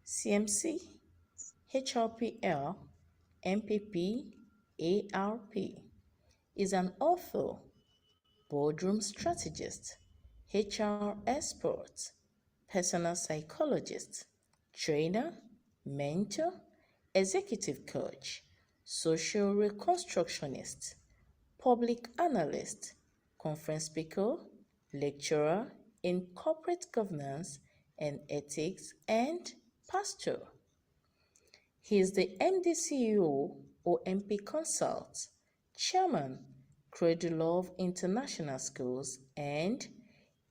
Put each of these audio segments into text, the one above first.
CMC, HRPL, MPP, ARP. Is an author, boardroom strategist, HR expert, personal psychologist, trainer, mentor, executive coach, social reconstructionist, public analyst, conference speaker, lecturer in corporate governance and ethics, and pastor. He is the MD CEO or MP Consult, Chairman, Credulove International Schools, and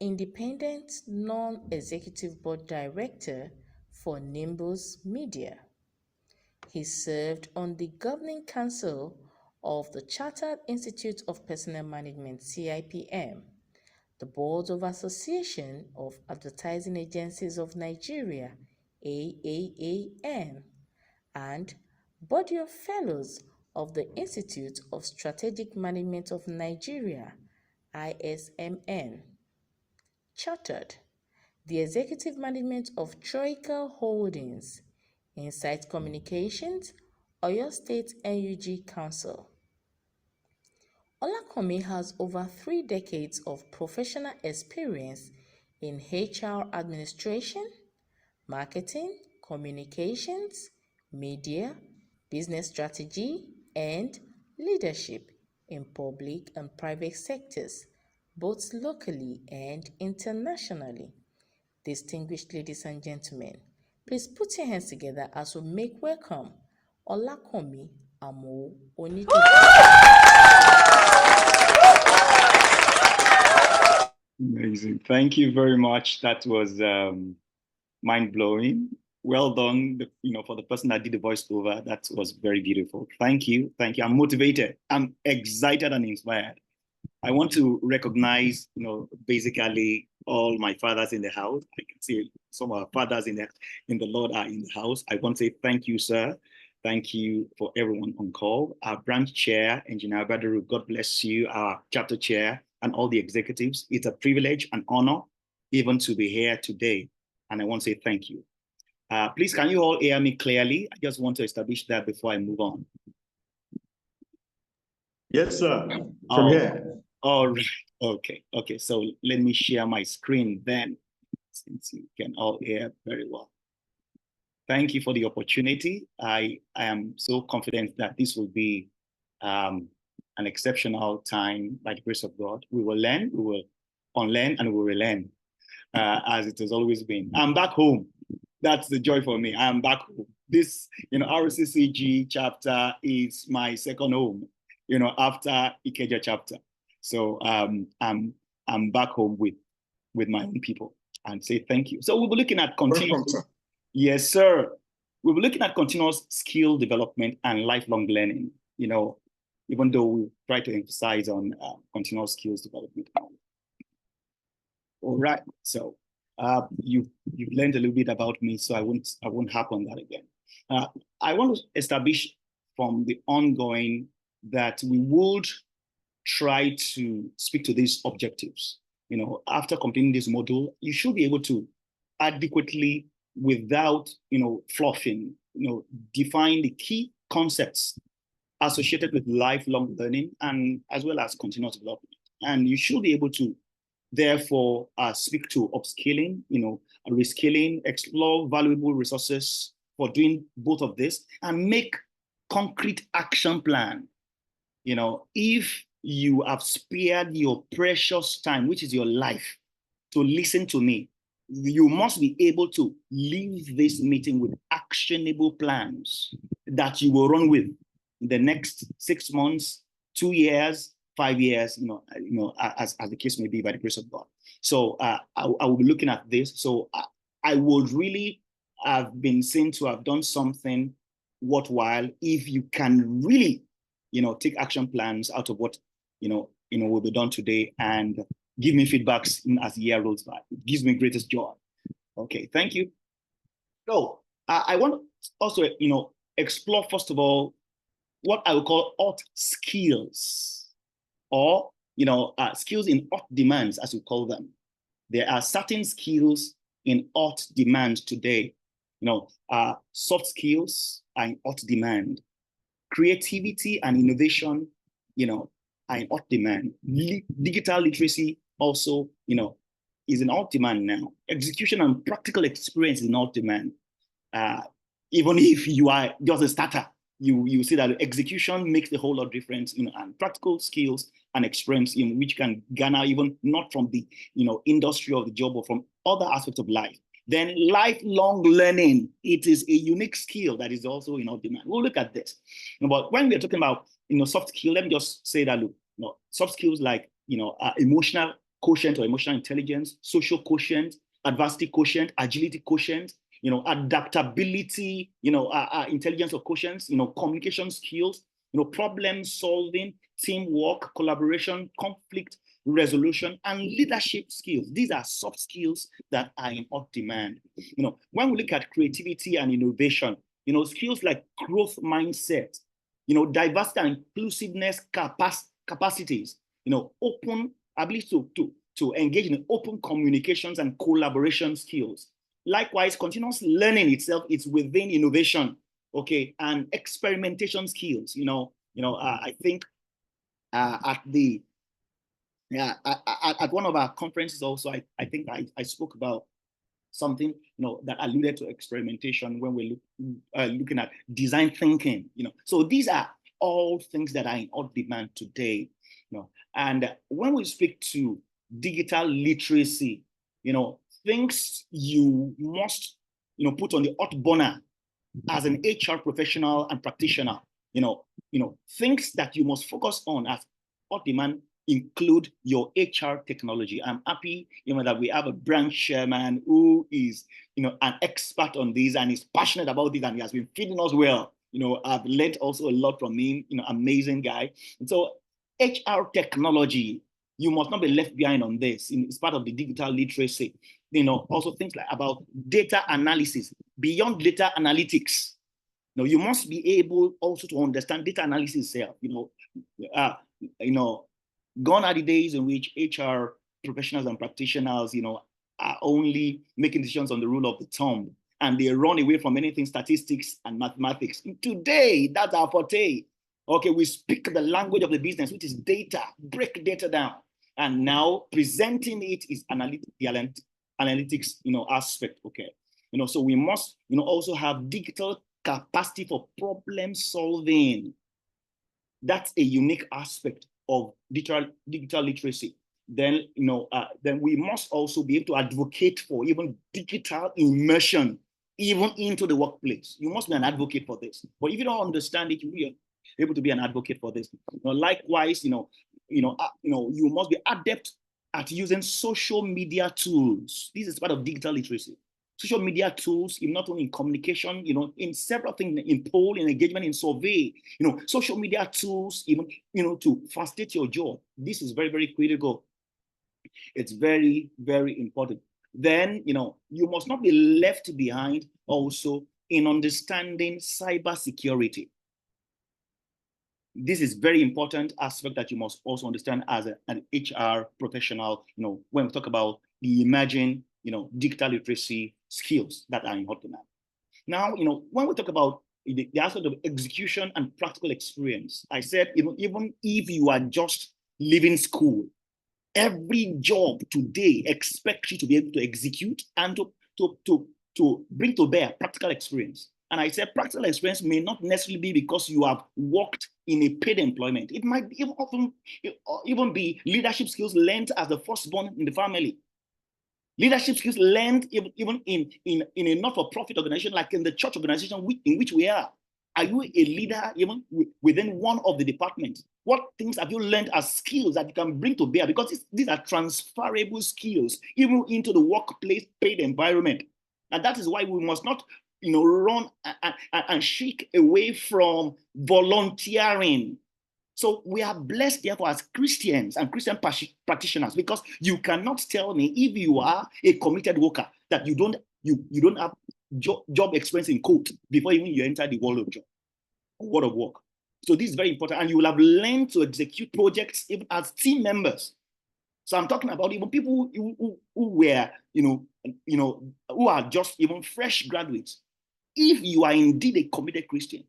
Independent Non-Executive Board Director for Nimbus Media. He served on the Governing Council of the Chartered Institute of Personnel Management (CIPM), the Board of Association of Advertising Agencies of Nigeria (AAAN), and Body of Fellows of the Institute of Strategic Management of Nigeria (ISMN). Chartered, the Executive Management of Troika Holdings, Insight Communications, Oyo State NUG Council. Olakomi has over 3 decades of professional experience in HR administration, marketing, communications, media, business strategy, and leadership in public and private sectors, both locally and internationally. Distinguished ladies and gentlemen, please put your hands together as we make welcome Olakomi Amo Onidoju. Amazing. Thank you very much. That was mind-blowing. Well done, for the person that did the voiceover. That was very beautiful. Thank you. Thank you. I'm motivated. I'm excited and inspired. I want to recognize, basically all my fathers in the house. I can see some of our fathers in the Lord are in the house. I want to say thank you, sir. Thank you for everyone on call. Our branch chair, Engineer Badaru, God bless you. Our chapter chair and all the executives. It's a privilege and honor even to be here today. And I want to say thank you. Please, can you all hear me clearly? I just want to establish that before I move on. Yes, sir. From here. All right. Okay. So let me share my screen then, since you can all hear very well. Thank you for the opportunity. I am so confident that this will be an exceptional time by the grace of God. We will learn, we will unlearn, and we will relearn, as it has always been. I'm back home. That's the joy for me. I'm back home. This, RCCG chapter is my second home, after Ikeja chapter. So I'm back home with my own people and say thank you. So we'll be looking at continuous. Yes, sir. We'll be looking at continuous skill development and lifelong learning. Even though we try to emphasize on continuous skills development. All right. So you've learned a little bit about me, so I won't harp on that again. I want to establish from the ongoing that we would try to speak to these objectives. After completing this module, you should be able to adequately, without fluffing, define the key concepts associated with lifelong learning and as well as continuous development. And you should be able to therefore speak to upskilling, reskilling, explore valuable resources for doing both of this and make concrete action plan. If you have spared your precious time, which is your life, to listen to me, you must be able to leave this meeting with actionable plans that you will run with in the next 6 months, 2 years, 5 years, as the case may be by the grace of God. So I will be looking at this. So I would really have been seen to have done something worthwhile if you can really, take action plans out of what, will be done today and give me feedbacks as the year rolls by. It gives me greatest joy. Okay, thank you. So I want to also, explore, first of all, what I would call hot skills, or, skills in hot demands, as we call them. There are certain skills in hot demand today. Soft skills are in hot demand. Creativity and innovation, are in hot demand. Digital literacy also, is in hot demand now. Execution and practical experience is in hot demand. Even if you are just a starter, you see that execution makes a whole lot of difference, and practical skills and experience, which can garner even not from the, industry of the job, but from other aspects of life. Then lifelong learning, it is a unique skill that is also in our demand. We'll look at this. But when we're talking about, soft skill, let me just say that, look, soft skills like, emotional quotient or emotional intelligence, social quotient, adversity quotient, agility quotient, adaptability, intelligence or quotients, communication skills, problem solving, teamwork, collaboration, conflict resolution, and leadership skills. These are soft skills that are in hot demand. When we look at creativity and innovation, skills like growth mindset, diversity and inclusiveness capacities, open ability to engage in open communications and collaboration skills. Likewise, continuous learning itself is within innovation, okay, and experimentation skills. I think at one of our conferences also, I think I spoke about something, that alluded to experimentation when we're looking at design thinking, So these are all things that are in hot demand today, And when we speak to digital literacy, things you must, put on the hot burner as an HR professional and practitioner, things that you must focus on as hot demand include your HR technology. I'm happy, that we have a branch chairman who is, an expert on this and is passionate about this, and he has been feeding us well. I've learned also a lot from him, amazing guy. And so HR technology, you must not be left behind on this. It's part of the digital literacy. Also things like about data analysis, beyond data analytics. You must be able also to understand data analysis itself. Gone are the days in which HR professionals and practitioners, are only making decisions on the rule of the thumb, and they run away from anything statistics and mathematics. Today, that's our forte. Okay, we speak the language of the business, which is data, break data down. And now presenting it is analytics, aspect, okay? So we must, also have digital capacity for problem solving. That's a unique aspect of digital literacy. Then, then we must also be able to advocate for even digital immersion, even into the workplace. You must be an advocate for this. But if you don't understand it, you will be able to be an advocate for this. Likewise, you must be adept at using social media tools. This is part of digital literacy. Social media tools, not only in communication, in several things, in poll, in engagement, in survey, social media tools, even, to facilitate your job. This is very, very critical. It's very, very important. Then, you must not be left behind also in understanding cybersecurity. This is very important aspect that you must also understand as an HR professional, when we talk about the emerging, digital literacy skills that are in hot demand. Now, when we talk about the aspect of execution and practical experience, I said, even if you are just leaving school, every job today expects you to be able to execute and to bring to bear practical experience. And I said practical experience may not necessarily be because you have worked in a paid employment. It might even be leadership skills learned as the firstborn in the family. Leadership skills learned even in a not-for-profit organization, like in the church organization in which we are. Are you a leader even within one of the departments? What things have you learned as skills that you can bring to bear? Because these are transferable skills even into the workplace paid environment. And that is why we must not run and shirk away from volunteering. So we are blessed, therefore, as Christians and Christian practitioners, because you cannot tell me if you are a committed worker that you don't have job experience in code before even you enter the world of job, world of work. So this is very important, and you will have learned to execute projects even as team members. So I'm talking about even people who were, who are just even fresh graduates. if you are indeed a committed Christian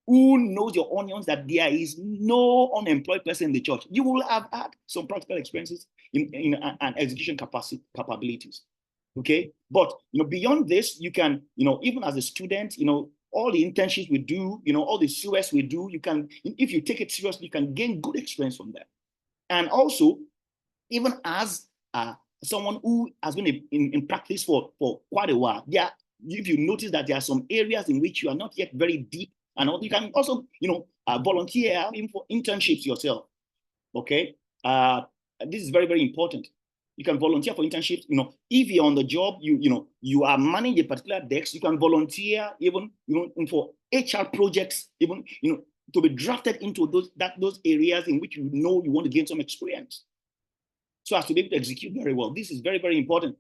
who knows your onions, that there is no unemployed person in the church, you will have had some practical experiences in and execution capabilities. Okay, but beyond this, you can even as a student, all the internships we do, all the COS we do, you can, if you take it seriously, you can gain good experience from that. And also, even as someone who has been in practice for quite a while, if you notice that there are some areas in which you are not yet very deep, and you can also volunteer for internships yourself. Okay, this is very, very important. You can volunteer for internships. If you're on the job, you are managing a particular desk, you can volunteer even for HR projects, even to be drafted into those areas in which you want to gain some experience, so as to be able to execute very well. This is very, very important.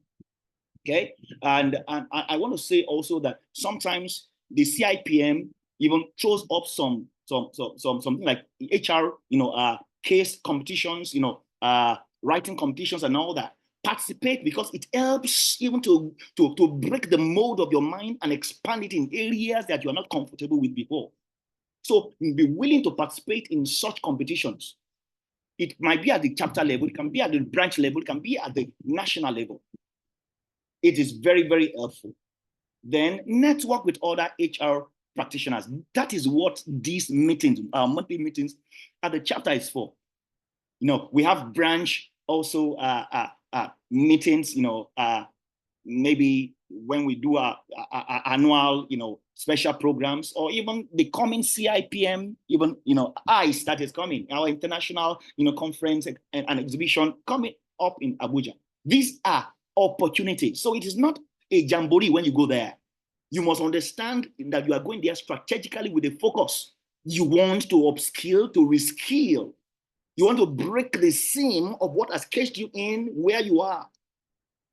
Okay, and I want to say also that sometimes the CIPM even throws up something like HR, case competitions, writing competitions and all that. Participate, because it helps even to break the mold of your mind and expand it in areas that you are not comfortable with before. So be willing to participate in such competitions. It might be at the chapter level, it can be at the branch level, it can be at the national level. It is very, very helpful. Then network with other HR practitioners. That is what these meetings, our monthly meetings at the chapter is for. We have branch also meetings, maybe when we do our annual, special programs, or even the coming CIPM, even, ICE that is coming, our international, conference and exhibition coming up in Abuja. These are opportunities. So it is not a jamboree when you go there. You must understand that you are going there strategically with a focus. You want to upskill, to reskill. You want to break the seam of what has caged you in where you are.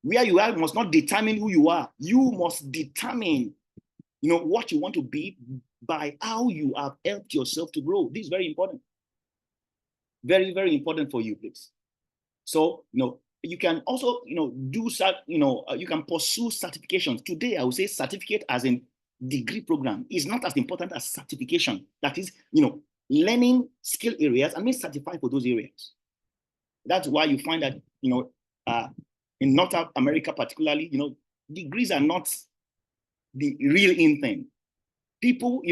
Where you are must not determine who you are. You must determine, what you want to be by how you have helped yourself to grow. This is very important. Very, very important for you, please. So, you can also, you can pursue certifications. Today, I would say certificate as in degree program is not as important as certification. That is, learning skill areas and being certified for those areas. That's why you find that, in North America particularly, degrees are not the real in thing. People,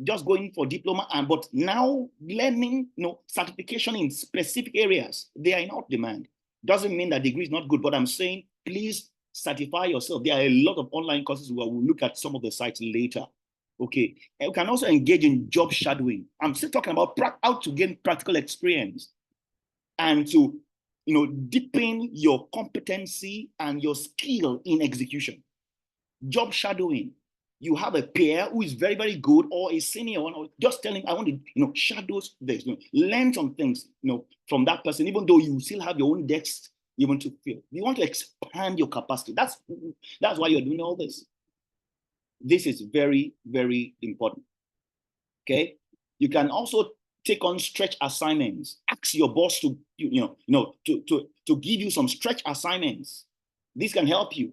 just going for diploma, but now learning, certification in specific areas, they are in hot demand. Doesn't mean that degree is not good, but I'm saying, please certify yourself. There are a lot of online courses where we'll look at some of the sites later. Okay, and you can also engage in job shadowing. I'm still talking about how to gain practical experience and to, deepen your competency and your skill in execution. Job shadowing. You have a peer who is very, very good, or a senior one, or just telling, I want to, shadow this, learn some things, from that person, even though you still have your own decks even to feel. You want to expand your capacity. That's why you're doing all this. This is very, very important. Okay. You can also take on stretch assignments. Ask your boss to, to give you some stretch assignments. This can help you.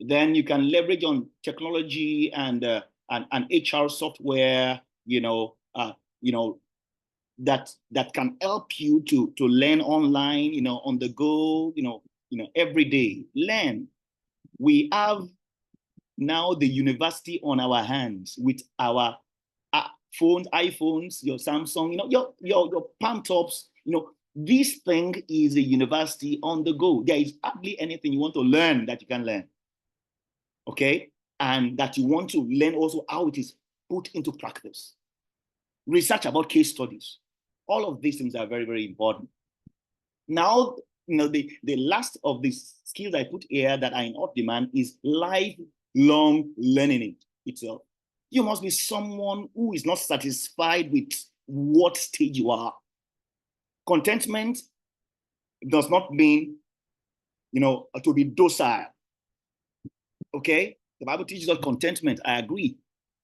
Then you can leverage on technology and HR software, that can help you to learn online, on the go, every day. Learn. We have now the university on our hands with our phones, iPhones, your Samsung, your palm tops. This thing is a university on the go. There is hardly anything you want to learn that you can learn. Okay, and that you want to learn also how it is put into practice. Research about case studies. All of these things are very, very important. Now, the last of these skills I put here that are in hot demand is lifelong learning itself. You must be someone who is not satisfied with what stage you are. Contentment does not mean, to be docile. Okay, the Bible teaches us contentment. I agree.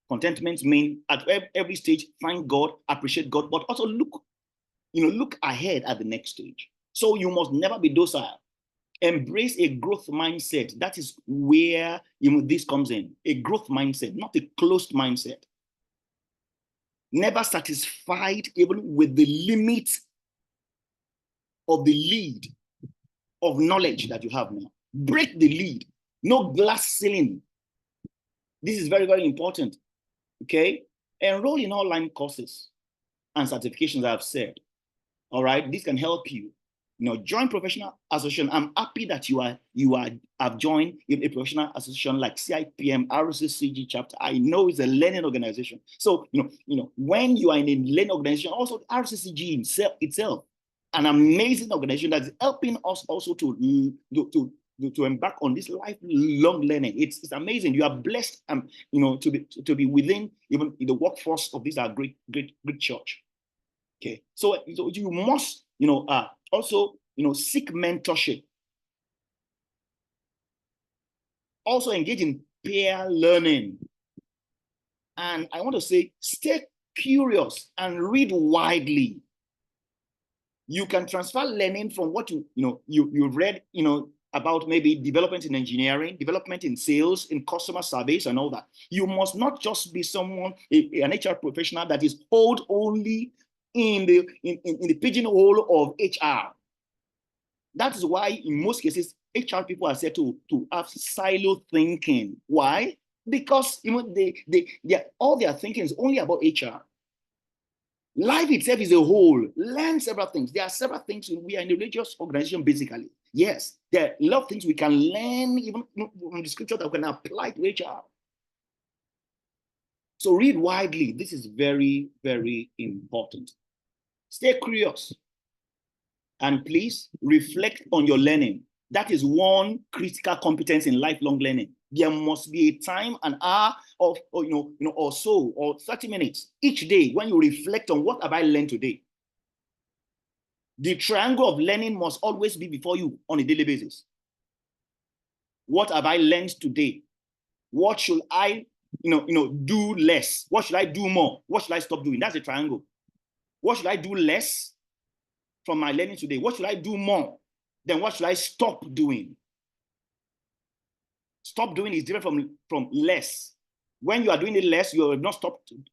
Contentment means at every stage, thank God, appreciate God, but also look ahead at the next stage. So you must never be docile. Embrace a growth mindset. That is where this comes in. A growth mindset, not a closed mindset. Never satisfied even with the limits of the lead of knowledge that you have now. Break the lead. No glass ceiling. This is very, very important. Okay? Enroll in online courses and certifications, I've said. All right? This can help you. Join professional association. I'm happy that you have joined a professional association like CIPM, RCCG chapter. I know it's a learning organization. So, when you are in a learning organization, also RCCG itself, an amazing organization that's helping us also to embark on this lifelong learning. It's amazing. You are blessed, to be within even the workforce of this great church. Okay, so you must, also, seek mentorship. Also engage in peer learning. And I want to say, stay curious and read widely. You can transfer learning from what you've read, about maybe development in engineering, development in sales, in customer service, and all that. You must not just be someone, an HR professional that is hold only in the pigeonhole of HR. That is why in most cases, HR people are said to have silo thinking. Why? Because all their thinking is only about HR. Life itself is a whole. Learn several things. There are several things. We are in a religious organization, basically. Yes, there are a lot of things we can learn, even from the scripture, that we can apply to HR. So read widely. This is very, very important. Stay curious. And please reflect on your learning. That is one critical competence in lifelong learning. There must be a time, an hour or so, or 30 minutes each day when you reflect on what have I learned today. The triangle of learning must always be before you on a daily basis. What have I learned today? What should I, do less? What should I do more? What should I stop doing? That's a triangle. What should I do less from my learning today? What should I do more? Then what should I stop doing? Stop doing is different from less. When you are doing it less, you have not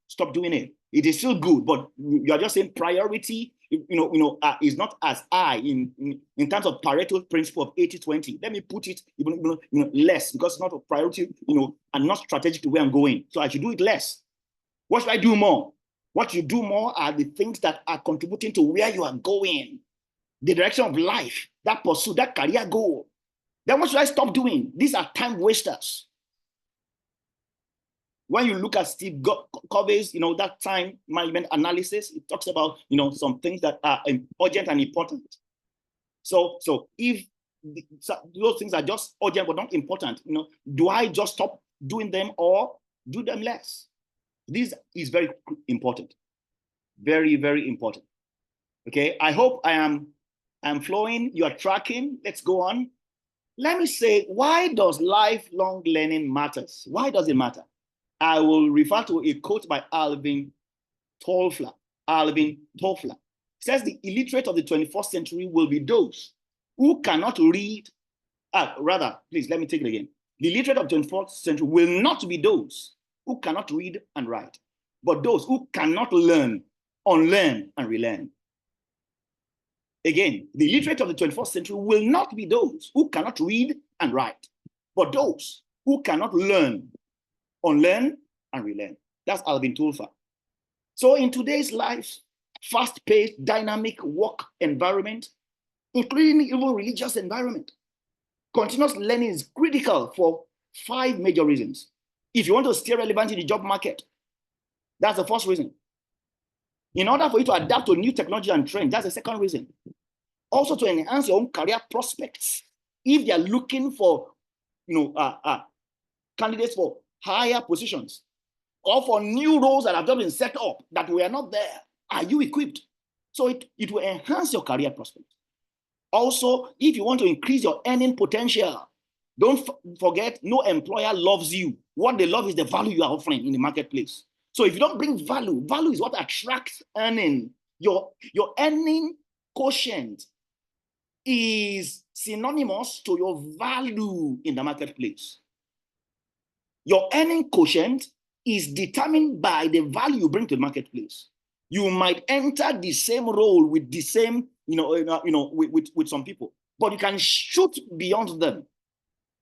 stop doing it. It is still good, but you are just saying priority, is not as high in terms of Pareto principle of 80-20. Let me put it even less, because it's not a priority, and not strategic to where I'm going. So I should do it less. What should I do more? What you do more are the things that are contributing to where you are going, the direction of life, that pursuit, that career goal. Then what should I stop doing? These are time wasters. When you look at Steve Covey's, that time management analysis, it talks about, some things that are urgent and important. So if those things are just urgent but not important, do I just stop doing them or do them less? This is very important. Very, very important. Okay, I hope I'm flowing, you are tracking. Let's go on. Let me say, why does lifelong learning matters? Why does it matter? I will refer to a quote by Alvin Toffler. Alvin Toffler says the illiterate of the 21st century will be those who cannot read. Please, let me take it again. The illiterate of the 21st century will not be those who cannot read and write, but those who cannot learn, unlearn, and relearn. Again, the illiterate of the 21st century will not be those who cannot read and write, but those who cannot learn, unlearn, and relearn. That's Alvin Toffler. So in today's life, fast-paced, dynamic work environment, including even religious environment, continuous learning is critical for 5 major reasons. If you want to stay relevant in the job market, that's the first reason. In order for you to adapt to new technology and trends, that's the second reason. Also to enhance your own career prospects. If they are looking for, candidates for higher positions or for new roles that have just been set up that were not there, are you equipped? So it will enhance your career prospects. Also, if you want to increase your earning potential, don't forget, no employer loves you. What they love is the value you are offering in the marketplace. So if you don't bring value, value is what attracts earning. Your earning quotient is synonymous to your value in the marketplace. Your earning quotient is determined by the value you bring to the marketplace. You might enter the same role with the same, with some people, but you can shoot beyond them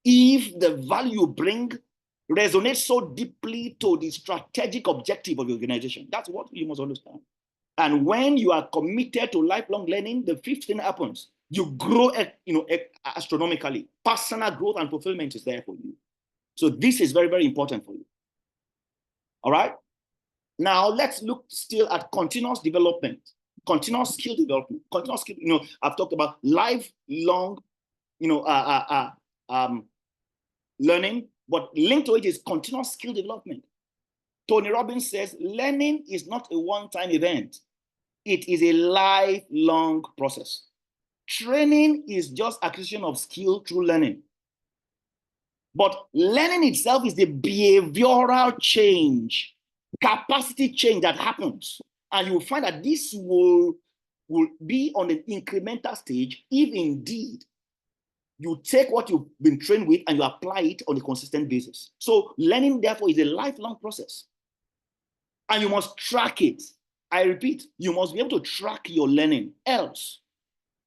if the value you bring resonates so deeply to the strategic objective of the organization. That's what you must understand. And when you are committed to lifelong learning, the fifth thing happens. You grow, astronomically. Personal growth and fulfillment is there for you. So this is very, very important for you. All right. Now let's look still at continuous development, continuous skill development, continuous skill. I've talked about lifelong, learning, but linked to it is continuous skill development. Tony Robbins says learning is not a one-time event. It is a lifelong process. Training is just acquisition of skill through learning. But learning itself is the behavioral change, capacity change that happens. And you'll find that this will be on an incremental stage if indeed you take what you've been trained with and you apply it on a consistent basis. So learning, therefore, is a lifelong process. And you must track it. I repeat, you must be able to track your learning. Else,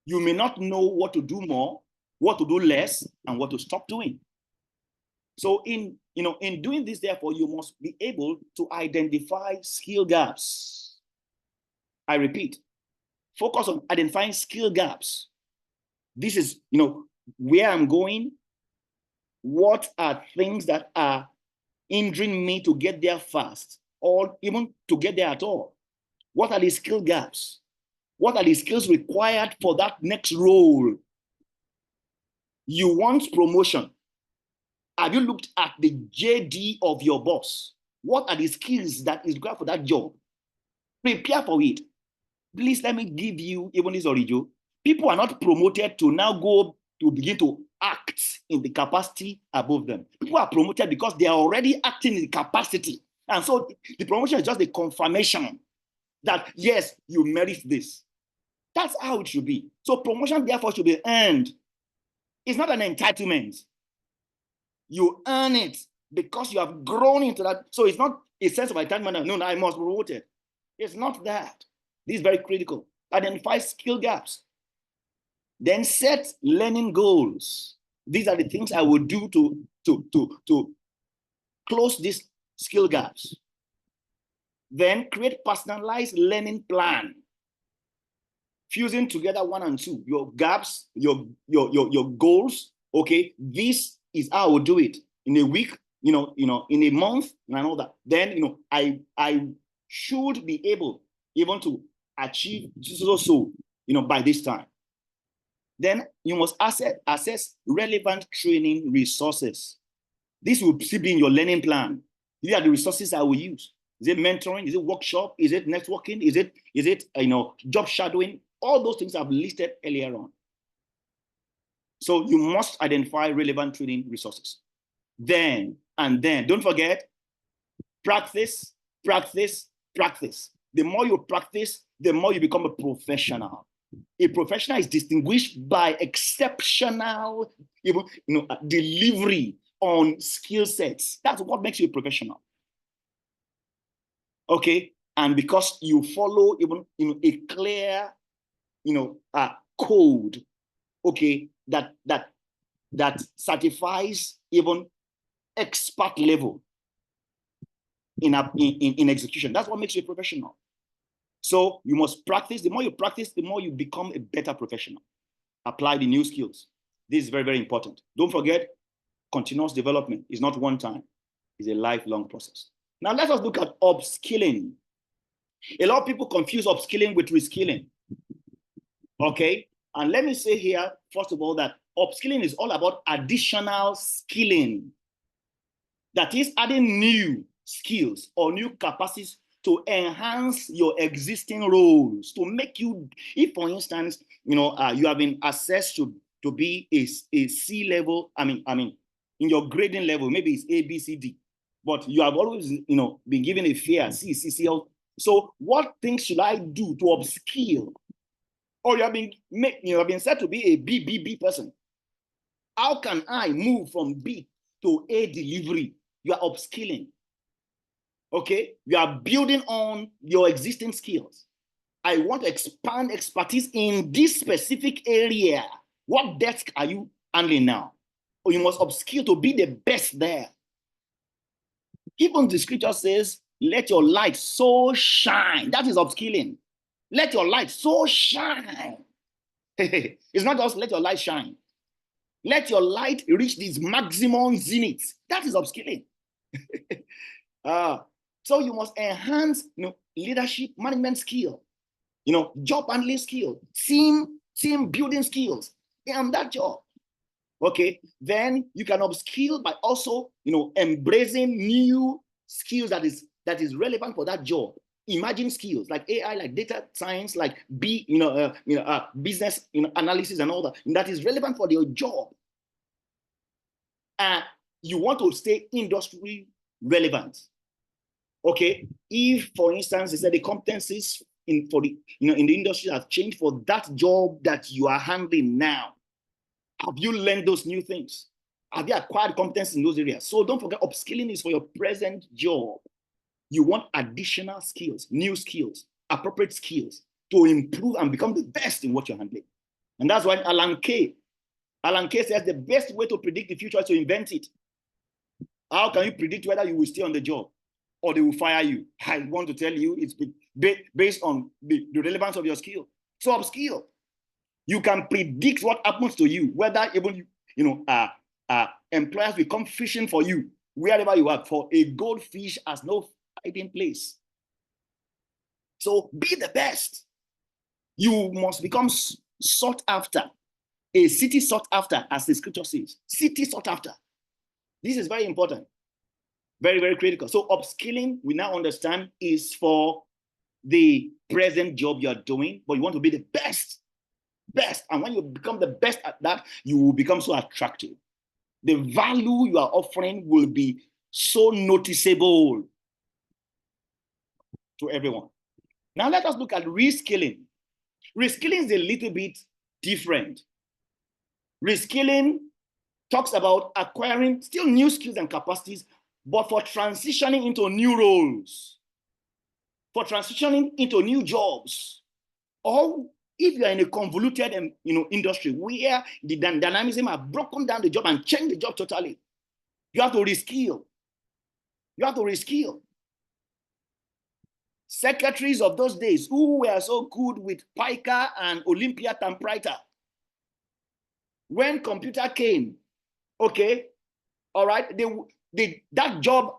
you may not know what to do more, what to do less, and what to stop doing. So in doing this, therefore, you must be able to identify skill gaps. I repeat, focus on identifying skill gaps. This is, where I'm going. What are things that are hindering me to get there fast or even to get there at all? What are the skill gaps? What are the skills required for that next role? You want promotion. Have you looked at the JD of your boss? What are the skills that is required for that job? Prepare for it. Please let me give you even this original. People are not promoted to now go to begin to act in the capacity above them. People are promoted because they are already acting in the capacity. And so the promotion is just the confirmation that, yes, you merit this. That's how it should be. So promotion, therefore, should be earned. It's not an entitlement. You earn it because you have grown into that. So it's not a sense of entitlement. No, I must be promoted. It's not that. This is very critical. Identify skill gaps. Then set learning goals. These are the things I will do to close these skill gaps. Then create personalized learning plan. Fusing together 1 and 2, your gaps, your goals. Okay, this is how I will do it in a week, in a month, and all that. Then, I should be able even to achieve so, by this time. Then you must assess relevant training resources. This will still be in your learning plan. These are the resources I will use. Is it mentoring? Is it workshop? Is it networking? Is it job shadowing? All those things I've listed earlier on. So you must identify relevant training resources. Then don't forget, practice, practice, practice. The more you practice, the more you become a professional. A professional is distinguished by exceptional delivery on skill sets. That's what makes you a professional. Okay, and because you follow even a clear code, okay, that certifies even expert level in execution. That's what makes you a professional. So you must practice. The more you practice, the more you become a better professional. Apply the new skills. This is very, very important. Don't forget, continuous development is not one time. It's a lifelong process. Now let us look at upskilling. A lot of people confuse upskilling with reskilling. Okay, and let me say here, first of all, that upskilling is all about additional skilling. That is adding new skills or new capacities to enhance your existing roles, to make you, if for instance, you have been assessed to be a C level, I mean, in your grading level, maybe it's A, B, C, D, but you have always, been given a fair C, C, C. So what things should I do to upskill? Or you have been said to be a B person. How can I move from B to A delivery? You are upskilling. Okay, you are building on your existing skills. I want to expand expertise in this specific area. What desk are you handling now? Or you must upskill to be the best there. Even the scripture says, let your light so shine. That is upskilling. Let your light so shine. It's not just let your light shine. Let your light reach this maximum zenith. That is upskilling. So you must enhance, leadership management skill, job handling skill, team building skills on that job. Okay, then you can upskill by also, embracing new skills that is relevant for that job. Emerging skills like AI, like data science, like business, analysis and all that. And that is relevant for your job. You want to stay industry relevant. Okay, if for instance, they said the competencies in the industry have changed for that job that you are handling now, have you learned those new things? Have you acquired competence in those areas? So don't forget, upskilling is for your present job. You want additional skills, new skills, appropriate skills to improve and become the best in what you're handling. And that's why Alan Kay says the best way to predict the future is to invent it. How can you predict whether you will stay on the job or they will fire you? I want to tell you, it's based on the relevance of your skill. So upskill. You can predict what happens to you, whether even employers will come fishing for you wherever you are. For a goldfish has no hiding place. So be the best. You must become sought after, a city sought after, as the scripture says. City sought after. This is very important, very, very critical. So upskilling, we now understand, is for the present job you are doing, but you want to be the best. And when you become the best at that, you will become so attractive. The value you are offering will be so noticeable to everyone. Now let us look at reskilling. Reskilling is a little bit different. Reskilling talks about acquiring still new skills and capacities, but for transitioning into new roles, for transitioning into new jobs, or if you are in a convoluted industry where the dynamism have broken down the job and changed the job totally, you have to reskill. You have to reskill. Secretaries of those days who were so good with Pica and Olympia typewriter, when computer came, okay, all right, that job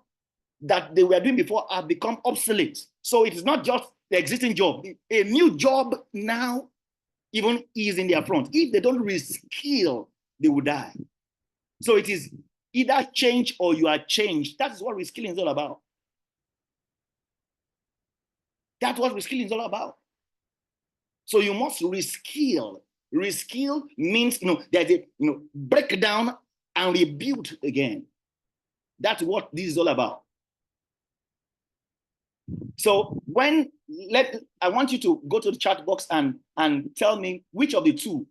that they were doing before have become obsolete. So it is not just the existing job. A new job now even is in their front. If they don't reskill, they will die. So it is either change or you are changed. That is what reskilling is all about. That's what reskilling is all about. So you must reskill. Reskill means there's a breakdown and rebuild again. That's what this is all about. So I want you to go to the chat box and tell me which of the two,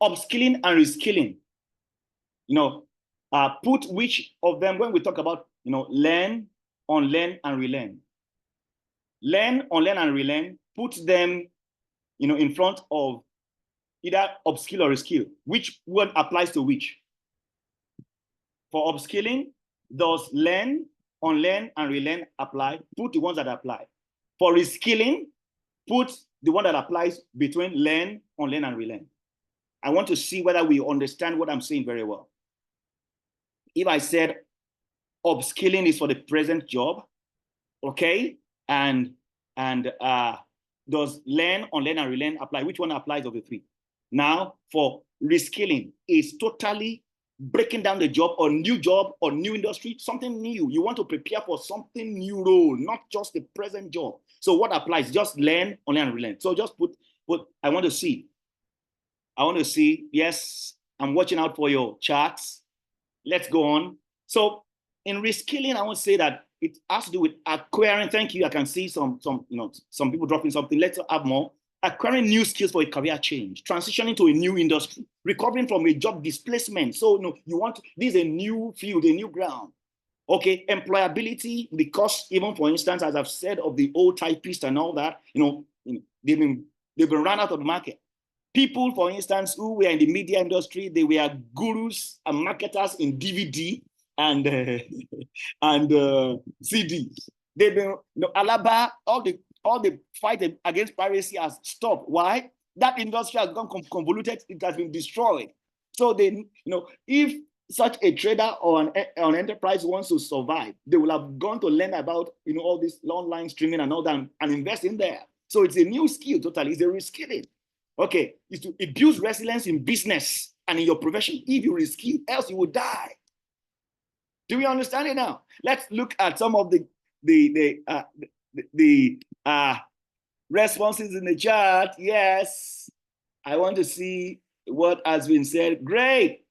upskilling and reskilling, put which of them when we talk about learn, unlearn, and relearn. Learn, unlearn, and relearn, put them in front of either upskill or reskill. Which one applies to which? For upskilling, does learn, unlearn, and relearn apply? Put the ones that apply. For reskilling, put the one that applies between learn, unlearn, and relearn. I want to see whether we understand what I'm saying very well. If I said upskilling is for the present job, okay, and does learn, unlearn, and relearn apply? Which one applies of the three? Now, for reskilling, is totally breaking down the job or new industry, something new. You want to prepare for something new role, not just the present job. So what applies? Just learn, unlearn, and relearn. So just put I want to see. Yes, I'm watching out for your charts. Let's go on. So in reskilling, I want to say that it has to do with acquiring. Thank you. I can see some people dropping something. Let's have more. acquiring new skills for a career change, transitioning to a new industry, recovering from a job displacement. So no, this is a new field, a new ground. Okay, employability, because even for instance, as I've said, of the old typists and all that, they've been run out of the market. People, for instance, who were in the media industry, they were gurus and marketers in DVD and CDs. They've been, Alaba, all the fight against piracy has stopped. Why? That industry has gone convoluted. It has been destroyed. So they, if such a trader or an enterprise wants to survive, they will have gone to learn about, all this online streaming and all that and invest in there. So it's a new skill totally. It's a reskilling. Okay, it builds resilience in business and in your profession. If you reskill, else you will die. Do we understand it now? Let's look at some of the responses in the chat. Yes, I want to see what has been said. Great.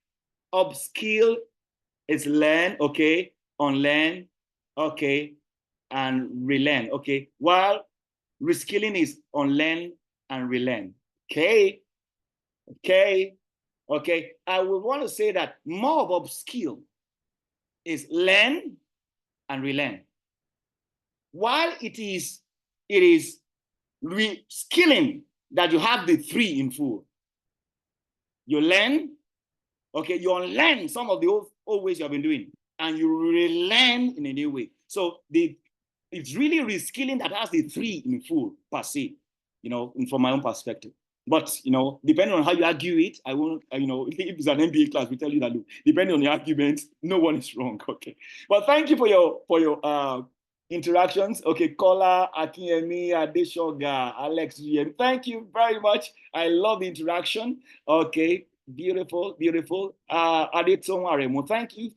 Upskill is learn, okay, unlearn, okay, and relearn, okay. While reskilling is unlearn and relearn. Okay. I would want to say that more of upskill is learn and relearn. While it is reskilling that you have the three in full. You learn, okay, you unlearn some of the old ways you have been doing, and you relearn in a new way. So it's really reskilling that has the three in full per se, from my own perspective. But depending on how you argue it, I won't, if it's an MBA class, we tell you that, look, depending on the argument, no one is wrong. Okay. But thank you for your interactions. Okay, Kola, Akinyemi, Adeshoga, Alex, thank you very much. I love the interaction. Okay. Beautiful. Adeton Aremo, thank you.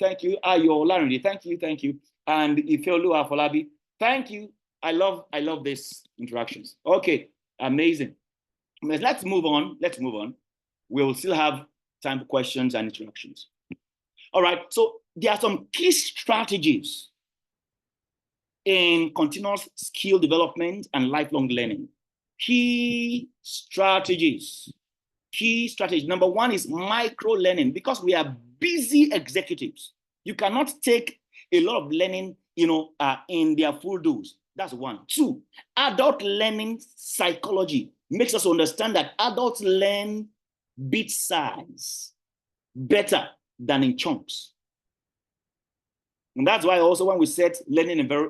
Ayo Larinde, thank you. And Ifeolu Afolabi, thank you. I love these interactions. Okay, amazing. Let's move on. We'll still have time for questions and interactions. All right, so there are some key strategies in continuous skill development and lifelong learning. Key strategies. Number one is micro learning, because we are busy executives. You cannot take a lot of learning, in their full dose. That's one. Two, adult learning psychology makes us understand that adults learn bit size better than in chunks. And that's why also when we set learning a very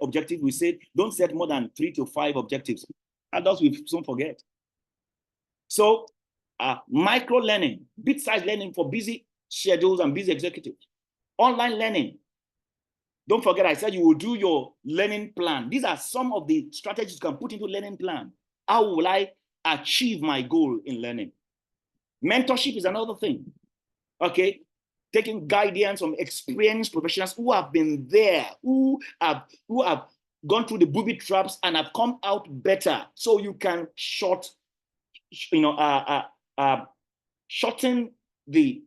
objective, we say don't set more than 3 to 5 objectives. Adults will soon forget. So micro learning, bit-sized learning for busy schedules and busy executives. Online learning. Don't forget, I said you will do your learning plan. These are some of the strategies you can put into learning plan. How will I achieve my goal in learning? Mentorship is another thing. Okay, taking guidance from experienced professionals who have been there, who have gone through the booby traps and have come out better, so you can shorten the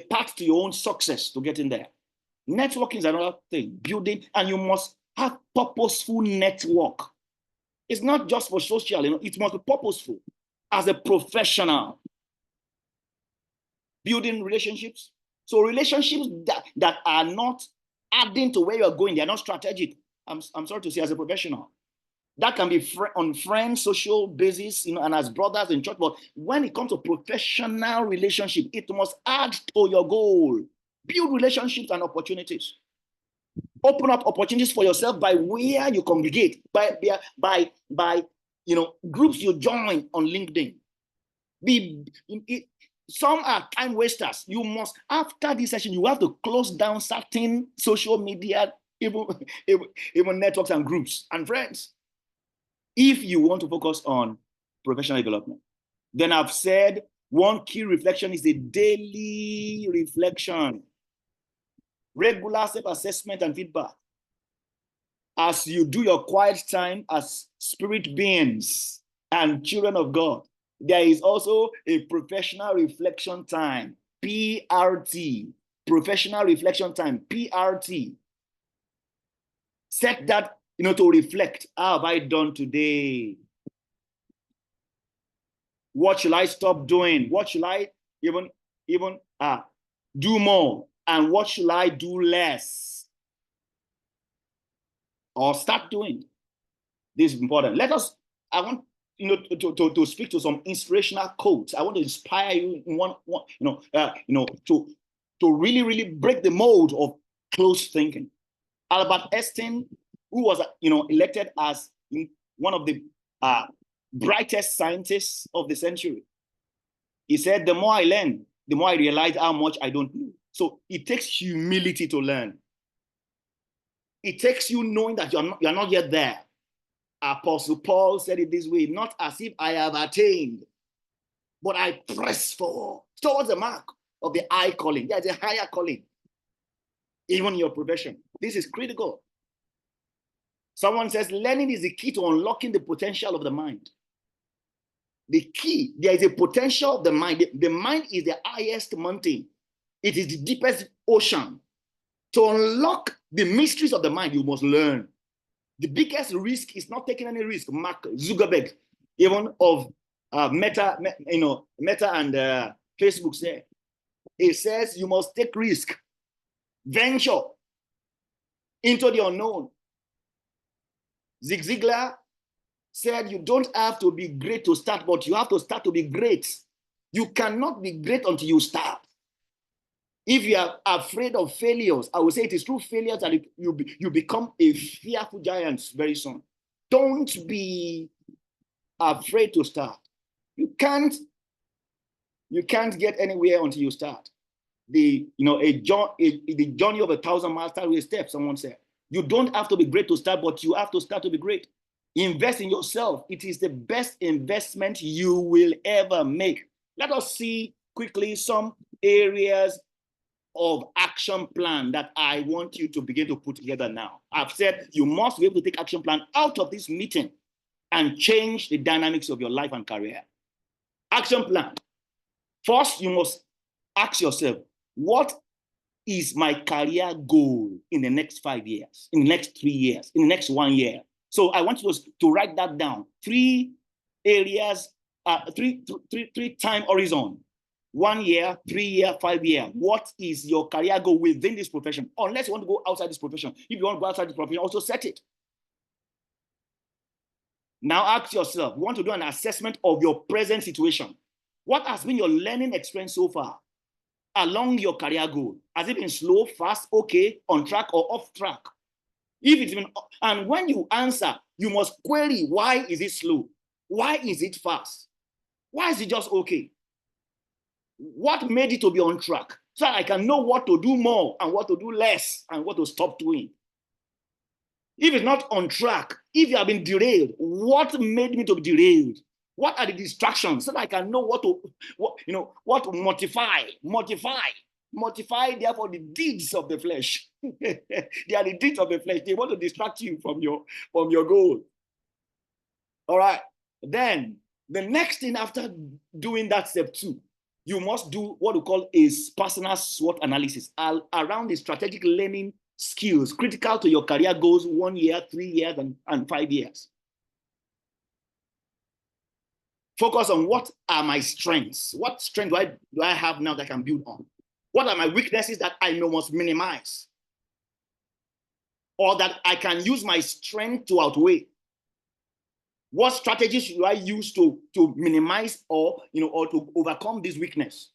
path to your own success to get in there. Networking is another thing, building, and you must have purposeful network. It's not just for social, it must be purposeful as a professional. Building relationships. So relationships that are not adding to where you're going, they're not strategic. I'm sorry to say, as a professional. That can be on friends, social basis, and as brothers in church. But when it comes to professional relationship, it must add to your goal. Build relationships and opportunities. Open up opportunities for yourself by where you congregate, by groups you join on LinkedIn. Some are time wasters. You must, after this session, you have to close down certain social media, even networks and groups and friends, if you want to focus on professional development. Then I've said one key reflection is the daily reflection, regular self-assessment and feedback. As you do your quiet time as spirit beings and children of God, there is also a professional reflection time, PRT, professional reflection time, PRT. Set that, to reflect. How have I done today? What should I stop doing? What should I even do more? And what should I do less? Or start doing? This is important. I want to speak to some inspirational quotes. I want to inspire you in to really break the mold of closed thinking. Albert Einstein, who was elected as one of the brightest scientists of the century, he said, the more I learn, the more I realize how much I don't know. So it takes humility to learn. It takes you knowing that you're not yet there. Apostle Paul said it this way, not as if I have attained, but I press forward towards the mark of the high calling. There's a higher calling, even in your profession. This is critical. Someone says learning is the key to unlocking the potential of the mind. The key, there is a potential of the mind. The mind is the highest mountain. It is the deepest ocean. To unlock the mysteries of the mind, you must learn. The biggest risk is not taking any risk. Mark Zuckerberg, even of Meta and Facebook, say, it says you must take risk, venture into the unknown. Zig Ziglar said you don't have to be great to start, but you have to start to be great. You cannot be great until you start. If you are afraid of failures, I would say it is through failures that you become a fearful giant very soon. Don't be afraid to start. You can't get anywhere until you start. The journey of 1,000 miles starts with a step, someone said. You don't have to be great to start, but you have to start to be great. Invest in yourself. It is the best investment you will ever make. Let us see quickly some areas of action plan that I want you to begin to put together now. I've said you must be able to take action plan out of this meeting and change the dynamics of your life and career. Action plan. First, you must ask yourself, what is my career goal in the next 5 years, in the next 3 years, in the next 1 year? So I want you to write that down. 3 areas, three time horizon. 1 year, 3 year, 5 year. What is your career goal within this profession? Unless you want to go outside this profession. If you want to go outside this profession, also set it. Now ask yourself, you want to do an assessment of your present situation. What has been your learning experience so far along your career goal? Has it been slow, fast, okay, on track, or off track? If it's been, and when you answer, you must query, why is it slow? Why is it fast? Why is it just okay? What made it to be on track? So I can know what to do more and what to do less and what to stop doing. If it's not on track, if you have been derailed, what made me to be derailed? What are the distractions so that I can know what to mortify, therefore the deeds of the flesh. They are the deeds of the flesh. They want to distract you from your goal. All right. Then the next thing after doing that step 2, you must do what we call a personal SWOT analysis around the strategic learning skills critical to your career goals 1 year, 3 years, and 5 years. Focus on what are my strengths. What strength do I have now that I can build on? What are my weaknesses that I must minimize? Or that I can use my strength to outweigh? What strategies should I use to minimize or to overcome this weakness?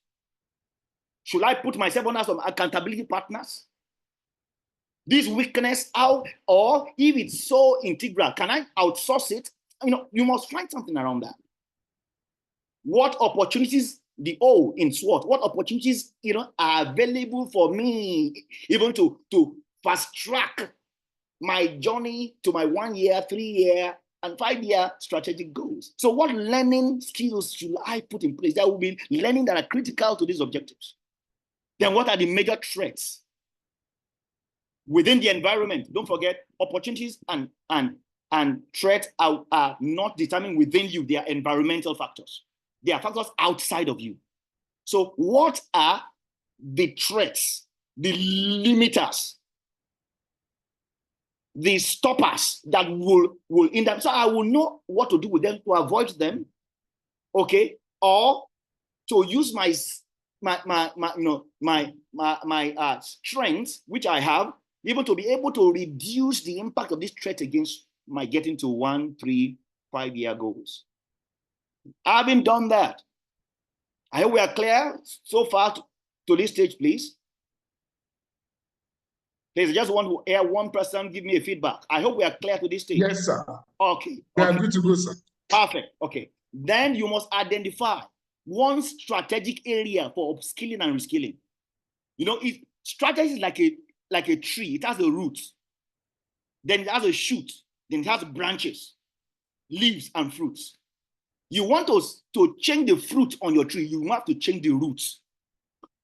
Should I put myself under some accountability partners? This weakness out, or if it's so integral, can I outsource it? You must find something around that. What opportunities, the O in SWOT, what opportunities are available for me even to fast track my journey to my 1 year, 3 year, and 5 year strategic goals? So what learning skills should I put in place that will be learning that are critical to these objectives? Then what are the major threats within the environment? Don't forget, opportunities and threats are not determined within you. They are environmental factors. They are factors outside of you. So what are the threats, the limiters, the stoppers that will in them? So I will know what to do with them to avoid them, okay, or to use my strength, which I have, even to be able to reduce the impact of this threat against my getting to 1, 3, 5-year goals. I haven't done that. I hope we are clear so far to this stage, please. Please, I just want to hear one person give me a feedback. I hope we are clear to this stage. Yes, sir. Okay. We are good to go, sir. Perfect. Okay. Then you must identify one strategic area for upskilling and reskilling. You know, strategy is like a tree. It has a root, then it has a shoot, then it has branches, leaves, and fruits. You want to change the fruit on your tree, you have to change the roots.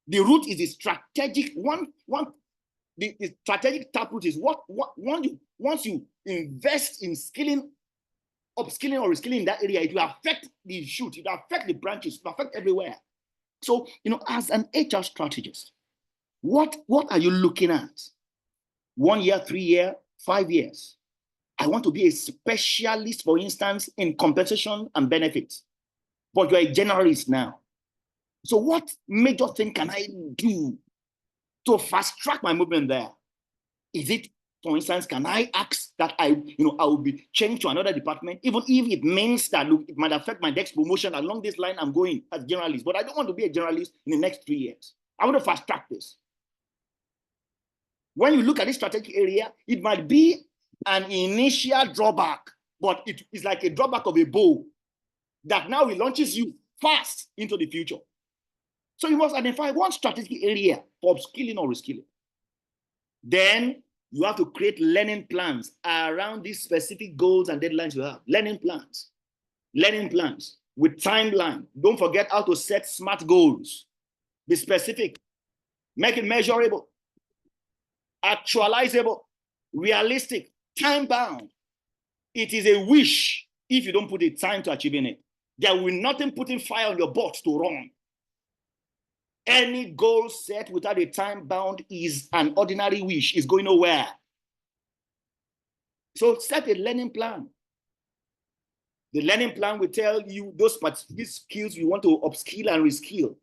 The root is the strategic one. The strategic taproot is once you invest in skilling, upskilling or reskilling in that area, it will affect the shoot, it will affect the branches, it will affect everywhere. So, you know, as an HR strategist, what are you looking at? 1 year, 3 year, 5 years. I want to be a specialist, for instance, in compensation and benefits, but you're a generalist now. So what major thing can I do to fast track my movement there? Is it, for instance, can I ask that I will be changed to another department, even if it means that, look, it might affect my next promotion along this line I'm going as generalist, but I don't want to be a generalist in the next 3 years. I want to fast track this. When you look at this strategic area, it might be an initial drawback, but it is like a drawback of a bow that now it launches you fast into the future. So you must identify one strategic area for upskilling or reskilling. Then you have to create learning plans around these specific goals and deadlines you have. Learning plans with timeline. Don't forget how to set SMART goals. Be specific, make it measurable, actualizable, realistic, time-bound. It is a wish if you don't put a time to achieving it. There will nothing putting fire on your butt to run. Any goal set without a time bound is an ordinary wish, is going nowhere. So set a learning plan. The learning plan will tell you those specific skills you want to upskill and reskill.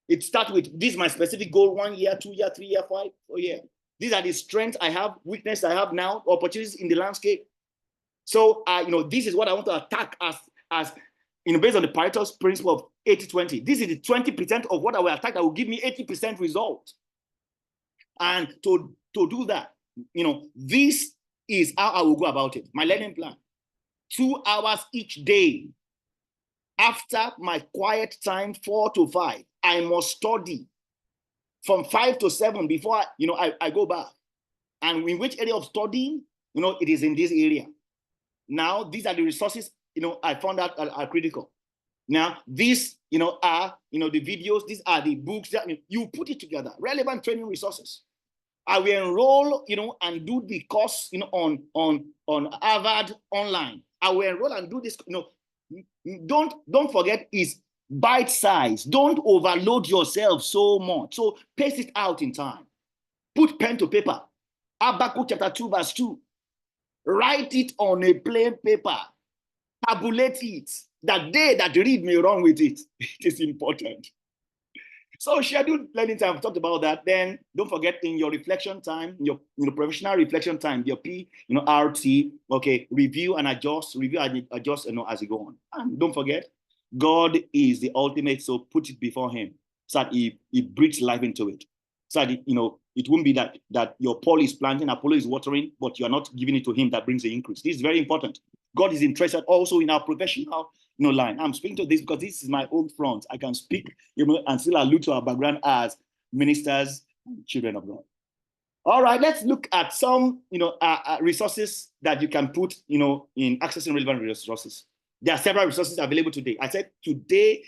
It starts with, this is my specific goal, 1 year, 2 year, 3 year, 5 year. These are the strengths I have, weaknesses I have now, opportunities in the landscape. So, this is what I want to attack as based on the Pareto's principle of 80-20. This is the 20% of what I will attack that will give me 80% result. And to do that, this is how I will go about it. My learning plan, 2 hours each day. After my quiet time, 4 to 5, I must study from 5 to 7 before I go back. And in which area of studying, it is in this area. Now, these are the resources, I found out are critical. Now, these, are, the videos, these are the books that you put it together, relevant training resources. I will enroll, and do the course, on Harvard online. I will enroll and do this, don't forget it's bite size. Don't overload yourself so much. So pace it out in time. Put pen to paper. Habakkuk chapter 2, verse 2. Write it on a plain paper. Tabulate it. That they that read may run with it. It is important. So scheduled learning time, I've talked about that. Then don't forget in your reflection time, your professional reflection time, your RT, okay, review and adjust as you go on. And don't forget, God is the ultimate, so put it before him so that he breathes life into it. So that it won't be that your Paul is planting, Apollo is watering, but you are not giving it to him that brings the increase. This is very important. God is interested also in our professional line. I'm speaking to this because this is my own front. I can speak, and still allude to our background as ministers and children of God. All right, let's look at some, resources that you can put, in accessing relevant resources. There are several resources available today. I said today,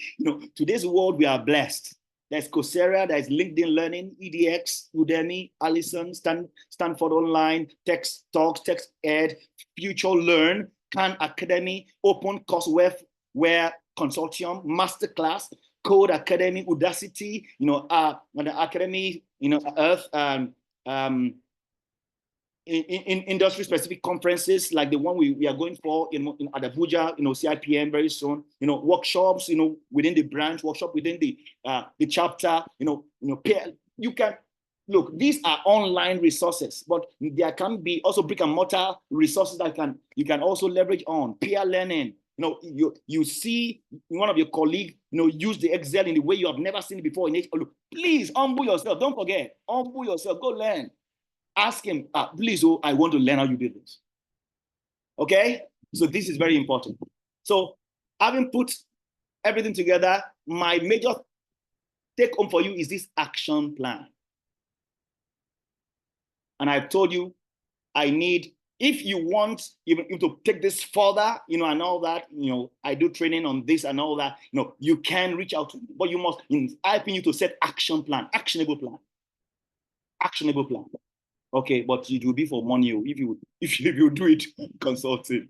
today's world, we are blessed. There's Coursera, there's LinkedIn Learning, EDX, Udemy, Allison, Stanford Online, Text Talks, Text Ed, Future Learn, Khan Academy, Open Courseware Consortium, Masterclass, Code Academy, Udacity, the Academy, Earth, in industry-specific conferences like the one we are going for at Abuja, CIPM very soon, workshops, within the branch, workshop within the chapter, you can, look, these are online resources, but there can be also brick and mortar resources that you can also leverage on peer learning. You see one of your colleagues, use the Excel in the way you have never seen it before. Look, please humble yourself. Don't forget, humble yourself. Go learn. Ask him, please, I want to learn how you do this. Okay? So this is very important. So having put everything together, my major take home for you is this action plan. And I've told you, if you want even to take this further, and all that, I do training on this and all that, you can reach out to me, but you must, I think you to set action plan, actionable plan. Okay, but it will be for money if you do it consulting.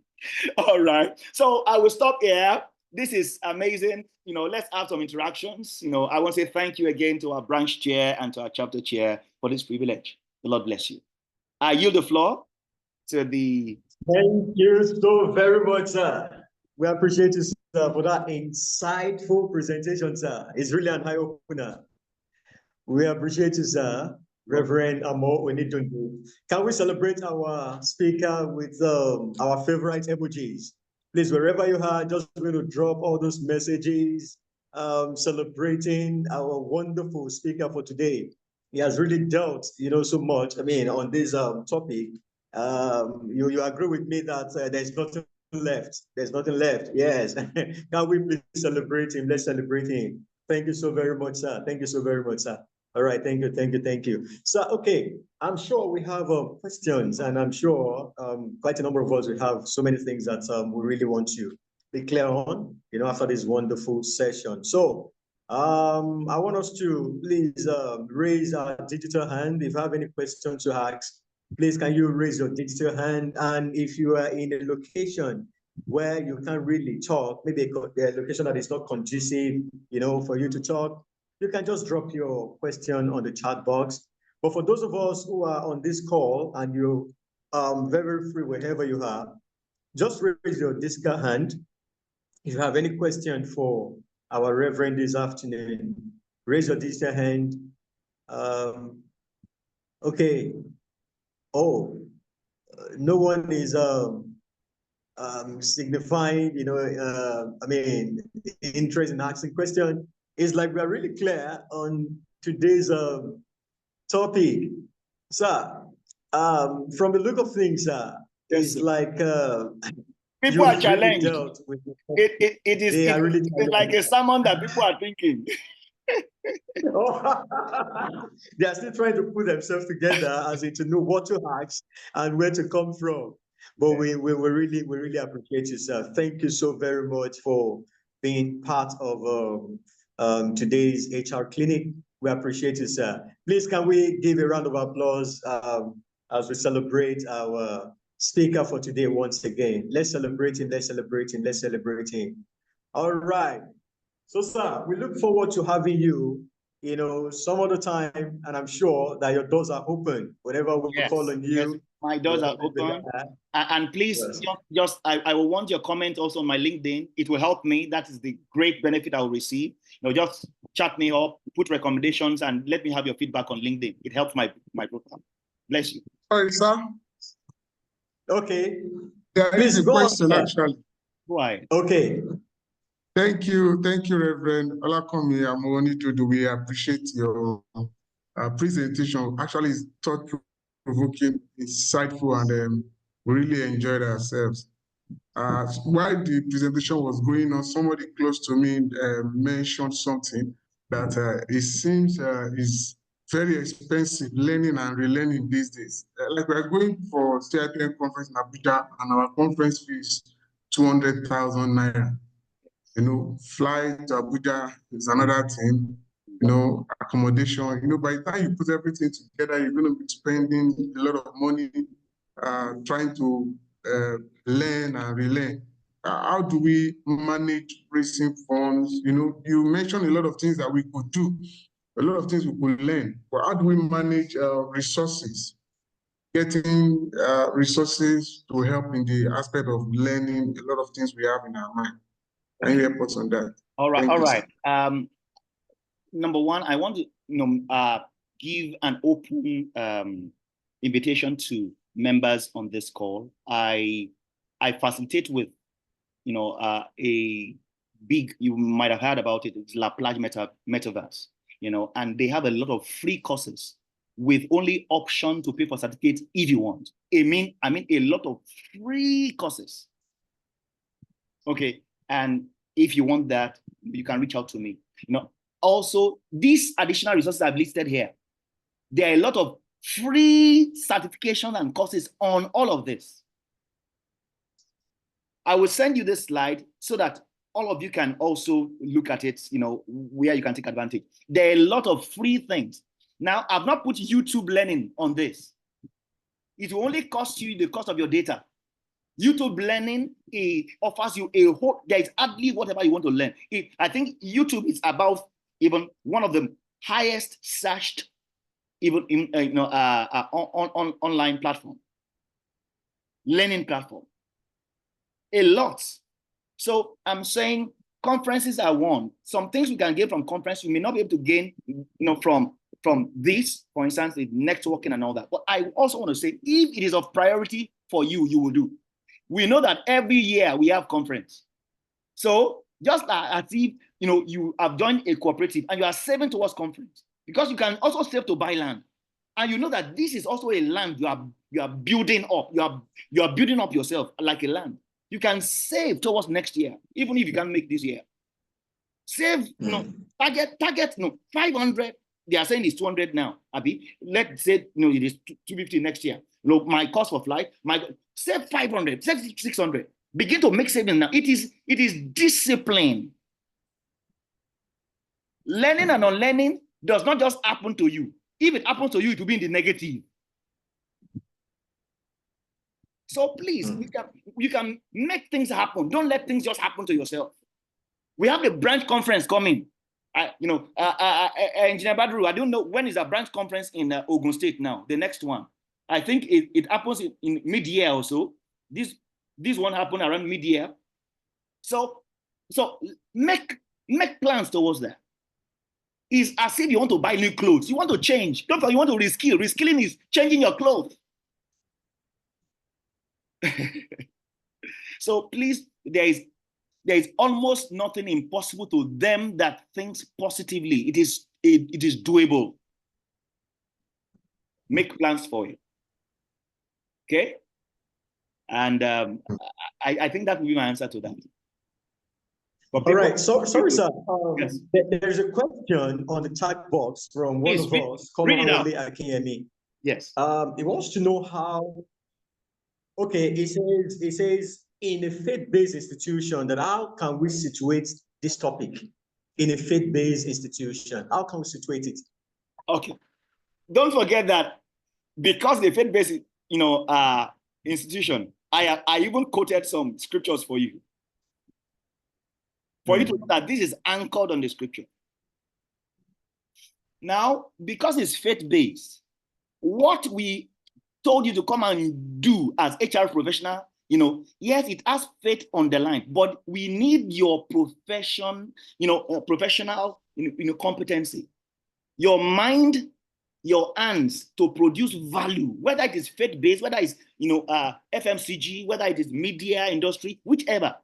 All right. So I will stop here. This is amazing. Let's have some interactions. I want to say thank you again to our branch chair and to our chapter chair for this privilege. The Lord bless you. I yield the floor to the. Thank you so very much, sir. We appreciate you, sir, for that insightful presentation, sir. It's really an eye opener. We appreciate you, sir. Reverend Amo Onidundu. Can we celebrate our speaker with our favorite emojis? Please, wherever you are, just going to drop all those messages celebrating our wonderful speaker for today. He has really dealt, so much. On this topic. You agree with me that there's nothing left. There's nothing left. Yes. Can we please celebrate him? Let's celebrate him. Thank you so very much, sir. Thank you so very much, sir. All right, thank you. So, okay, I'm sure we have questions, and I'm sure quite a number of us, we have so many things that we really want to be clear on, after this wonderful session. So, I want us to please raise our digital hand. If you have any questions to ask, please can you raise your digital hand? And if you are in a location where you can't really talk, maybe a location that is not conducive, for you to talk, you can just drop your question on the chat box. But for those of us who are on this call and you're very free wherever you are, just raise your digital hand. If you have any question for our Reverend this afternoon, raise your digital hand. Okay. Oh, no one is signifying, interest in asking question. It's like we are really clear on today's topic. Sir, from the look of things, it's like people are challenged. Really it's like a sermon that people are thinking. They are still trying to put themselves together as to know what to ask and where to come from. But we really appreciate you, sir. Thank you so very much for being part of today's HR clinic. We appreciate you, sir. Please, can we give a round of applause as we celebrate our speaker for today once again? Let's celebrate him. All right. So, sir, we look forward to having you, some other time, and I'm sure that your doors are open whenever we call on you. Yes, my doors are open. And please, I will want your comment also on my LinkedIn. It will help me. That is the great benefit I will receive. Just chat me up, put recommendations, and let me have your feedback on LinkedIn. It helps my program. Bless you. Sorry, sir. Okay. There is a question, actually. Why? Okay. Thank you, Reverend Olakomi Amonidudu. We appreciate your presentation. Actually, it's thought-provoking, insightful, and we really enjoyed ourselves. While the presentation was going on, somebody close to me mentioned something that it seems is very expensive learning and relearning these days. Like we're going for CIPM conference in Abuja, and our conference fee is 200,000 naira. Flight to Abuja is another thing, accommodation. By the time you put everything together, you're going to be spending a lot of money trying to learn and relearn. How do we manage raising funds? You mentioned a lot of things that we could do, a lot of things we could learn, but how do we manage resources? getting resources to help in the aspect of learning a lot of things we have in our mind. Can you help us on that? All right, Thank all you, right. sir. Number one, I want to give an open invitation to members on this call. I facilitate with a big, you might have heard about it, it's Laplace Metaverse, and they have a lot of free courses with only option to pay for certificates if you want. I mean a lot of free courses. Okay, and if you want that, you can reach out to me. Also, these additional resources I've listed here, there are a lot of free certifications and courses on all of this. I will send you this slide so that all of you can also look at it, where you can take advantage. There are a lot of free things. Now, I've not put YouTube learning on this. It will only cost you the cost of your data. YouTube learning, it offers you a whole, there is hardly whatever you want to learn. I think YouTube is about even one of the highest searched even in online platform, learning platform. A lot. So I'm saying conferences are one. Some things we can get from conference, we may not be able to gain, from this, for instance, the networking and all that. But I also want to say, if it is of priority for you, you will do. We know that every year we have conference. So just as if you have joined a cooperative and you are saving towards conference, because you can also save to buy land. And you know that this is also a land you are building up. You are building up yourself like a land. You can save towards next year, even if you can't make this year. Save, target 500. They are saying it's 200 now, Abi. Let's say it is 250 next year. Look, my cost for flight, save 500, save 600. Begin to make savings now. It is discipline. Learning and unlearning does not just happen to you. If it happens to you, it will be in the negative. So please, you can make things happen. Don't let things just happen to yourself. We have the branch conference coming. Engineer Badru, I don't know, when is a branch conference in Ogun State now? The next one. I think it happens in mid-year or so. This one happened around mid-year. So make plans towards that. It's as if you want to buy new clothes. You want to change. Don't forget, you want to reskill. Reskilling is changing your clothes. So please, there is almost nothing impossible to them that thinks positively. It is doable. Make plans for it. Okay? And I think that will be my answer to that. All right, sorry, sir. Yes. There's a question on the chat box from one of us, commonly Akinyemi. Yes. He wants to know how. Okay, he says in a faith-based institution, that how can we situate this topic in a faith-based institution? How can we situate it? Okay. Don't forget that because the faith-based, institution, I even quoted some scriptures for you. For you to know that this is anchored on the scripture. Now, because it's faith-based, what we told you to come and do as HR professional, yes, it has faith on the line, but we need your professional, competency, your mind, your hands to produce value, whether it is faith-based, whether it's, FMCG, whether it is media industry, whichever.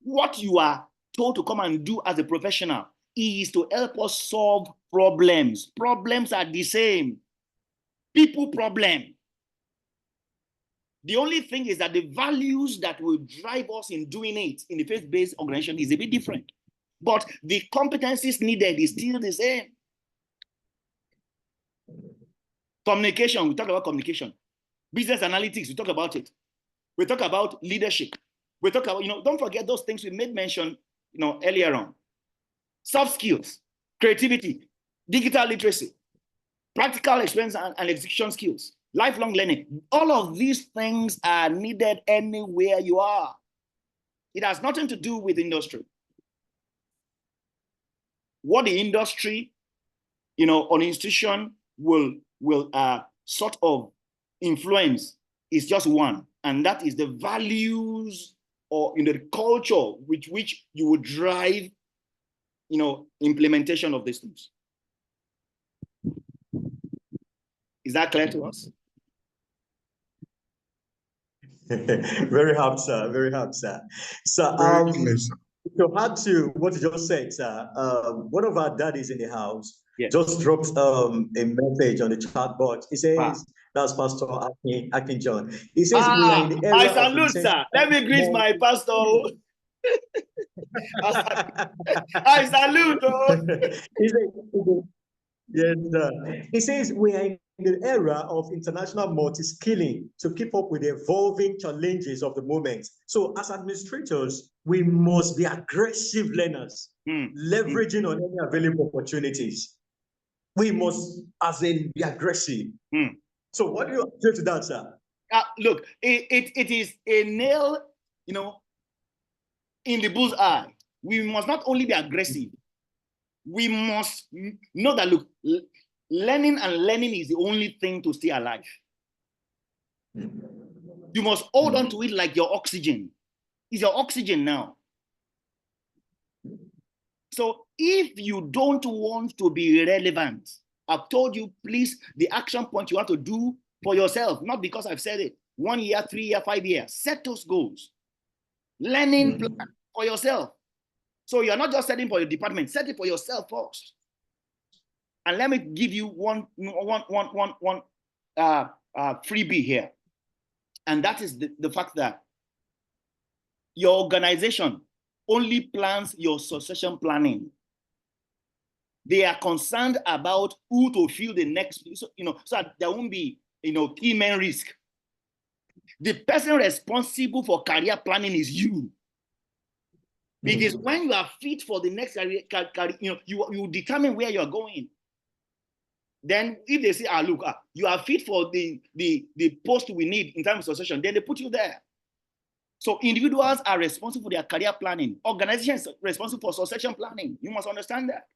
What you are told to come and do as a professional is to help us solve problems. Problems are the same. People problem. The only thing is that the values that will drive us in doing it in the faith-based organization is a bit different. But the competencies needed is still the same. Communication, we talk about communication. Business analytics, we talk about it. We talk about leadership. We talk about, don't forget those things we made mention, earlier on. Soft skills, creativity, digital literacy, practical experience and execution skills, lifelong learning. All of these things are needed anywhere you are. It has nothing to do with industry. What the industry, or institution will sort of influence is just one, and that is the values or the culture with which you would drive implementation of these things. Is that clear to us? Very happy, sir. Very happy, sir. So, Very clear, sir. to add to what you just said, sir, one of our daddies in the house just dropped a message on the chat box. He says, that's Pastor Akin John. He says, we are in the era I salute, sir. Let me greet my pastor. I salute. Yes, sir. He says we are in the era of international multi-skilling to keep up with the evolving challenges of the moment. So as administrators, we must be aggressive learners, leveraging on any available opportunities. We must, as in, be aggressive. So what do you say to that, sir? Look, it is a nail, in the bullseye. We must not only be aggressive, we must know that, look, learning is the only thing to stay alive. You must hold on to it like your oxygen. It's your oxygen now. So if you don't want to be relevant, I've told you, please, the action point you have to do for yourself, not because I've said it. 1 year, 3 years, 5 years, set those goals. Learning plan for yourself. So you're not just setting for your department, set it for yourself first. And let me give you one freebie here. And that is the fact that your organization only plans your succession planning. They are concerned about who to fill the next, so that there won't be, key man risk. The person responsible for career planning is you. Because when you are fit for the next career, you determine where you are going. Then if they say, look, you are fit for the post we need in terms of succession, then they put you there. So individuals are responsible for their career planning. Organizations are responsible for succession planning. You must understand that.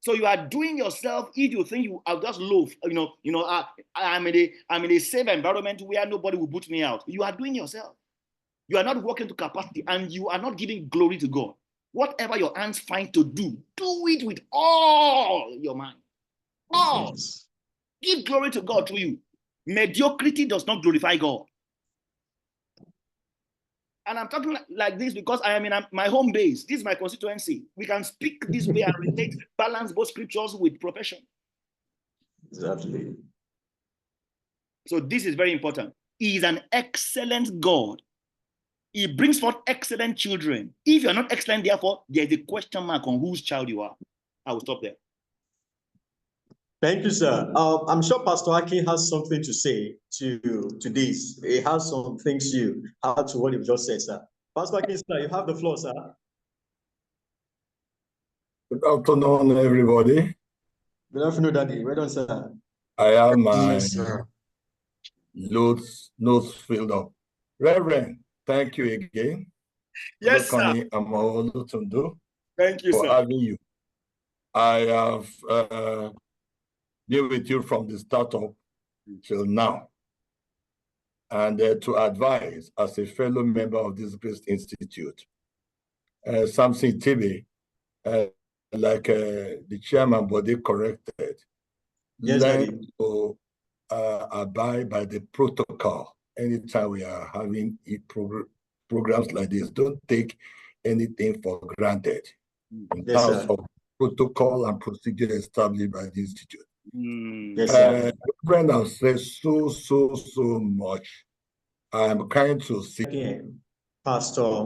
So you are doing yourself if you think you are just low, I'm in a safe environment where nobody will boot me out. You are doing yourself. You are not working to capacity, and you are not giving glory to God. Whatever your hands find to do it with all your mind. All. Give glory to God through you. Mediocrity does not glorify God. And I'm talking like this because I am in my home base. This is my constituency. We can speak this way and relate, balance both scriptures with profession. Exactly. So this is very important. He is an excellent God. He brings forth excellent children. If you're not excellent, therefore, there's a question mark on whose child you are. I will stop there. Thank you, sir. I'm sure Pastor Akin has something to say to this. He has some things to add to what you just said, sir. Pastor Akin, sir, you have the floor, sir. Good afternoon, everybody. Good afternoon, Daddy. Well done, sir. I have my notes filled up. Reverend, thank you again. Yes, sir. Thank you, for having you. I have been with you from the startup till now. And to advise as a fellow member of this great institute, Samson Tibi, like the chairman body corrected, yes, learn to abide by the protocol anytime we are having programs like this. Don't take anything for granted in terms of protocol and procedure established by the institute. Yes, sir. Brendan says so much. I'm trying to see Pastor